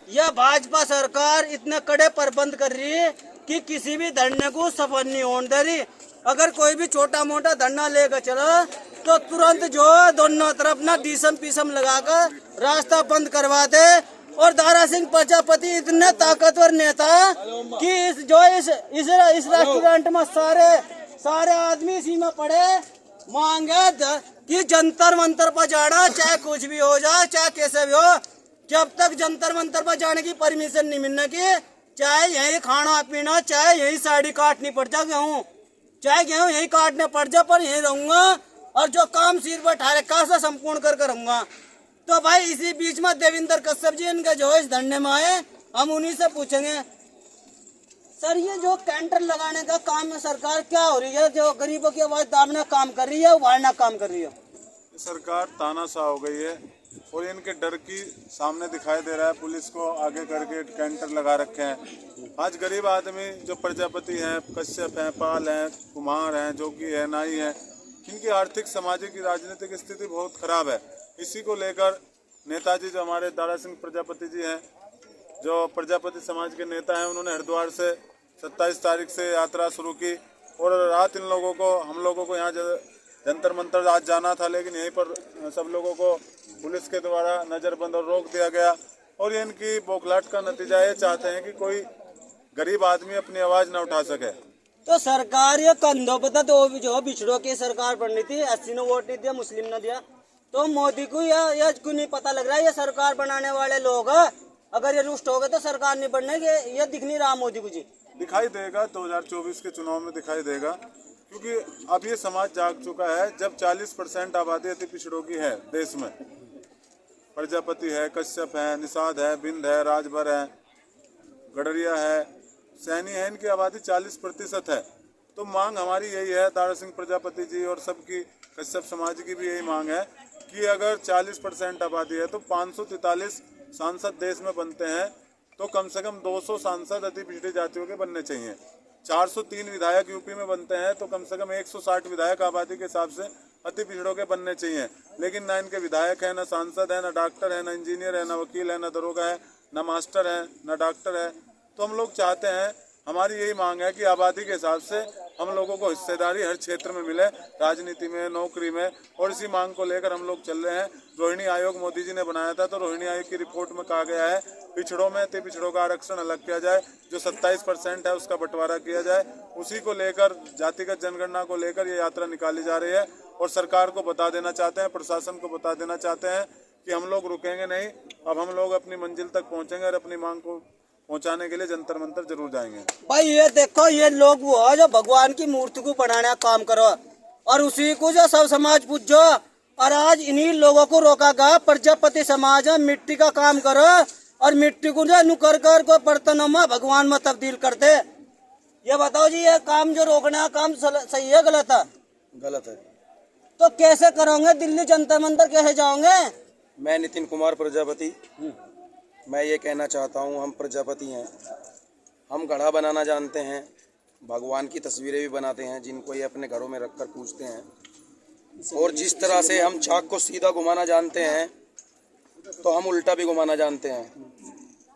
यह भाजपा सरकार इतने कड़े प्रबंध कर रही है कि किसी भी धरने को सफल नहीं होने दे रही। अगर कोई भी छोटा मोटा धरना लेकर चला तो तुरंत जो दोनों तरफ ना डीसम पीसम लगाकर रास्ता बंद करवा दे। और दारा सिंह प्रजापति इतने ताकतवर नेता कि इस रेस्टोरेंट में सारे आदमी इसी में पड़े मांगे कि जंतर मंतर पर जाना, चाहे कुछ भी हो जाए, चाहे कैसे भी हो, जब तक जंतर मंतर पर जाने की परमिशन नहीं मिलने की, चाहे यही खाना पीना, चाहे यही साड़ी काटनी पड़ जाए, गेहूँ यही काटने पड़ जाए, पर यही रहूंगा और जो काम सिर पर उठा रखा है संपूर्ण कर रहूंगा। तो भाई इसी बीच में देवेंद्र कश्यप जी इनके जो इस धरने में आए, हम उन्हीं से पूछेंगे सर ये जो कैंटर लगाने का काम में सरकार क्या हो रही है, जो गरीबों की आवाज दाबना काम कर रही है, उभारना काम कर रही है। सरकार तानाशाह हो गई है और इनके डर की सामने दिखाई दे रहा है। पुलिस को आगे करके कैंटर लगा रखे हैं। आज गरीब आदमी जो प्रजापति हैं, कश्यप हैं, पाल हैं, कुमार हैं, जोगी है, नाई है, इनकी आर्थिक सामाजिक राजनीतिक स्थिति बहुत खराब है। इसी को लेकर नेताजी जो हमारे दारा सिंह प्रजापति जी हैं, जो प्रजापति समाज के नेता हैं, उन्होंने हरिद्वार से 27 तारीख से यात्रा शुरू की और रात हम लोगों को यहाँ जंतर मंतर आज जाना था, लेकिन यहीं पर सब लोगों को पुलिस के द्वारा नज़रबंद और रोक दिया गया। और ये इनकी बौखलाहट का नतीजा ये चाहते हैं कि कोई गरीब आदमी अपनी आवाज़ न उठा सके। तो सरकार ये कंधों पर तो जो बिछड़ों की सरकार बननी थी, 80 ने वोट नहीं दिया, मुस्लिम ने दिया, तो मोदी को यह क्यों नहीं पता लग रहा है ये सरकार बनाने वाले लोग अगर ये रुष्ट हो गए तो सरकार नहीं बनने, ये दिख नहीं रहा मोदी को जी। दिखाई देगा 2024 के चुनाव में दिखाई देगा, क्योंकि अब ये समाज जाग चुका है। जब 40% आबादी अति पिछड़ों की है देश में, प्रजापति है, कश्यप है, निषाद है, बिंद है, राजभर है, गडरिया है, सैनी है, इनकी आबादी 40% है। तो मांग हमारी यही है, दारा सिंह प्रजापति जी और सबकी, कश्यप समाज की भी यही मांग है कि अगर 40% आबादी है तो 543 सांसद देश में बनते हैं, तो कम से कम 200 सांसद अति पिछड़ी जातियों के बनने चाहिए। 403 विधायक यूपी में बनते हैं, तो कम से कम 160 विधायक आबादी के हिसाब से अति पिछड़ों के बनने चाहिए। लेकिन ना इनके विधायक है, ना सांसद है, ना डॉक्टर है, ना इंजीनियर है, ना वकील है, ना दरोगा है, ना मास्टर है, ना डॉक्टर है। तो हम लोग चाहते हैं, हमारी यही मांग है कि आबादी के हिसाब से हम लोगों को हिस्सेदारी हर क्षेत्र में मिले, राजनीति में, नौकरी में। और इसी मांग को लेकर हम लोग चल रहे हैं। रोहिणी आयोग मोदी जी ने बनाया था, तो रोहिणी आयोग की रिपोर्ट में कहा गया है पिछड़ों में अति पिछड़ों का आरक्षण अलग किया जाए, जो 27% है उसका बंटवारा किया जाए। उसी को लेकर, जातिगत जनगणना को लेकर ये यात्रा निकाली जा रही है। और सरकार को बता देना चाहते हैं, प्रशासन को बता देना चाहते हैं कि हम लोग रुकेंगे नहीं, अब हम लोग अपनी मंजिल तक पहुँचेंगे और अपनी मांग को पहुंचाने के लिए जंतर मंतर जरूर जाएंगे। भाई ये देखो, ये लोग वो है जो भगवान की मूर्ति को बनाने का काम करो और उसी को जो सब समाज पूजो। और आज इन्हीं लोगों को रोका गया, प्रजापति समाज मिट्टी का काम करो और मिट्टी को जो नुकर कर को बर्तनों में भगवान में तब्दील कर दे। ये बताओ जी, ये काम जो रोकने का काम सही है गलत है? गलत है। तो कैसे करोगे? दिल्ली जंतर मंतर कैसे जाओगे? मैं नितिन कुमार प्रजापति, मैं ये कहना चाहता हूँ, हम प्रजापति हैं, हम घड़ा बनाना जानते हैं, भगवान की तस्वीरें भी बनाते हैं जिनको ये अपने घरों में रखकर पूजते हैं। और जिस तरह से हम चाक को सीधा घुमाना जानते हैं, तो हम उल्टा भी घुमाना जानते हैं।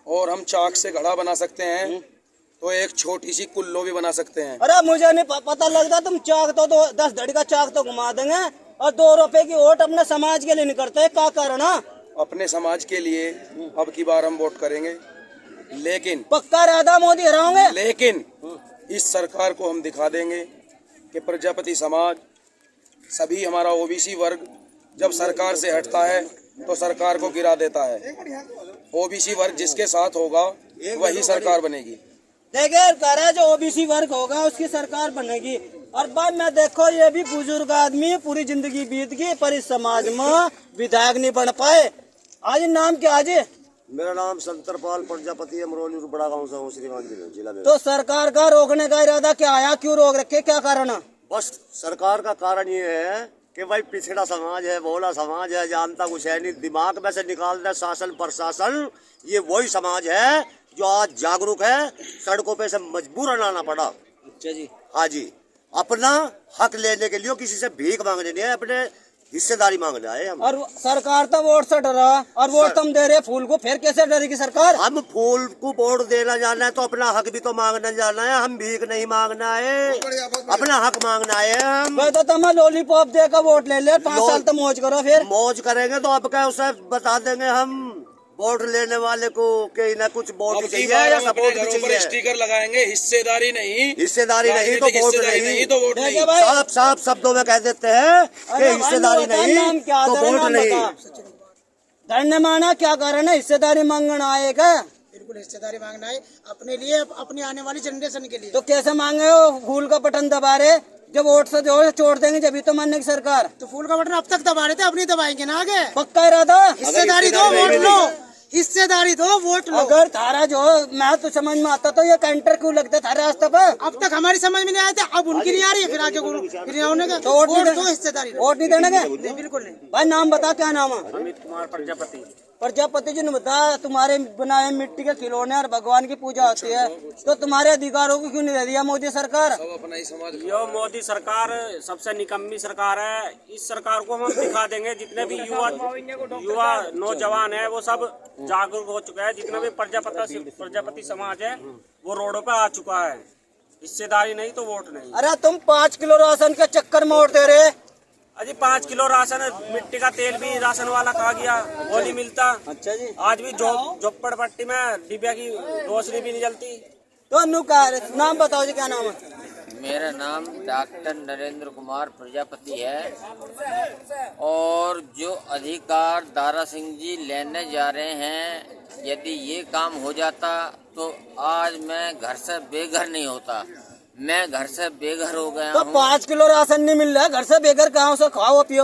और हम चाक से घड़ा बना सकते हैं, तो एक छोटी सी कुल्लो भी बना सकते हैं। अरे मुझे नहीं पता लगता, तुम चाक तो 10 धड़ी का चाक तो घुमा देंगे और 2 रुपए की वोट अपने समाज के लिए नहीं करते, क्या कारण है? अपने समाज के लिए अब की बार हम वोट करेंगे, लेकिन पक्का इरादा मोदी हराओगे। लेकिन इस सरकार को हम दिखा देंगे कि प्रजापति समाज, सभी हमारा ओबीसी वर्ग जब सरकार से हटता है तो सरकार को गिरा देता है। ओबीसी वर्ग जिसके साथ होगा वही सरकार बनेगी। देखिए, कह रहा है जो ओबीसी वर्ग होगा उसकी सरकार बनेगी। और बाद में देखो, ये भी बुजुर्ग आदमी, पूरी जिंदगी बीत गई पर इस समाज में विधायक नहीं बन पाए। आज नाम क्या? आज मेरा नाम संतरपाल प्रजापति है, मरोली बड़ा गांव से हूँ, श्रीमान जिला में। तो सरकार का रोकने का इरादा क्या आया? क्यों रोक रखे, क्या कारण है? बस सरकार का कारण ये है कि भाई पिछड़ा समाज है, भोला समाज है, जानता कुछ है नहीं, दिमाग में से निकाल दे शासन प्रशासन। ये वही समाज है जो आज जागरूक है, सड़कों पे से मजबूरन आना पड़ा। अच्छा जी। हाँ जी, अपना हक लेने के लिए किसी से भीख मांगने नहीं है, अपने हिस्सेदारी मांगने आए हम। और सरकार तो वोट से डरा और वोट तुम दे रहे फूल को, फिर कैसे डरेगी सरकार? हम फूल को वोट देना जाना है तो अपना हक भी तो मांगना जाना है, हम भीख नहीं मांगना है, अपना हक मांगना है। हम मैं तो तुम्हें लॉलीपॉप देकर वोट ले ले, 5 साल तो मौज करो, फिर मौज करेंगे तो अब क्या उसे बता देंगे हम वोट लेने वाले को कि ना कुछ वोट चाहिए या सपोर्ट भी चाहिए। स्टिकर लगाएंगे, हिस्सेदारी नहीं, हिस्सेदारी नहीं तो वोट नहीं, तो वोट नहीं। साफ साफ शब्दों में कह देते हैं कि हिस्सेदारी नहीं तो वोट नहीं। धरने माना क्या कारण है? हिस्सेदारी मांगना आएगा, बिल्कुल हिस्सेदारी मांगना है अपने लिए, अपनी आने वाली जनरेशन के लिए। तो कैसे मांगे हो? फूल का बटन दबा रहे, जब वोट से जो छोड़ देंगे जब तो मानने की सरकार। तो फूल का बटन अब तक दबा रहे थे, अब नहीं दबाएंगे ना आगे। पक्का इरादा? हिस्सेदारी दो वोट लो, हिस्सेदारी दो वोट लो। अगर थारा जो मैं तो समझ में आता तो ये कैंटर क्यों लगता थारे रास्ते पर? अब तक हमारी समझ में नहीं आया था, अब उनकी नहीं आ रही है, फिर आगे फिर होने का। तो वोट दो, हिस्सेदारी लो। वोट नहीं देने के? नहीं, बिल्कुल नहीं। भाई नाम बता, क्या नाम है? अमित कुमार प्रजापति। प्रजापति जी ने बता, तुम्हारे बनाए मिट्टी के खिलौने और भगवान की पूजा होती है, तो तुम्हारे अधिकारों को क्यों नहीं दे दिया मोदी सरकार? यो मोदी सरकार सबसे निकम्मी सरकार है। इस सरकार को हम दिखा देंगे, जितने भी युवा नौजवान है वो सब जागरूक हो चुका है, जितना भी प्रजापति समाज है वो रोडों पे आ चुका है। हिस्सेदारी नहीं तो वोट नहीं। अरे तुम 5 किलो राशन के चक्कर में उड़ते रहे। अजी 5 किलो राशन, मिट्टी का तेल भी राशन वाला खा गया, वो नहीं मिलता। अच्छा जी। आज भी झोपड़ पट्टी में डिबिया की रोशनी भी नहीं जलती। तो अनुकार नाम बताओ जी, क्या नाम है? मेरा नाम डॉक्टर नरेंद्र कुमार प्रजापति है और जो अधिकार दारा सिंह जी लेने जा रहे हैं, यदि ये काम हो जाता तो आज मैं घर से बेघर नहीं होता। मैं घर से बेघर हो गया तो हूँ। 5 किलो राशन नहीं मिल रहा, घर से बेघर कहाँ से खाओ पियो?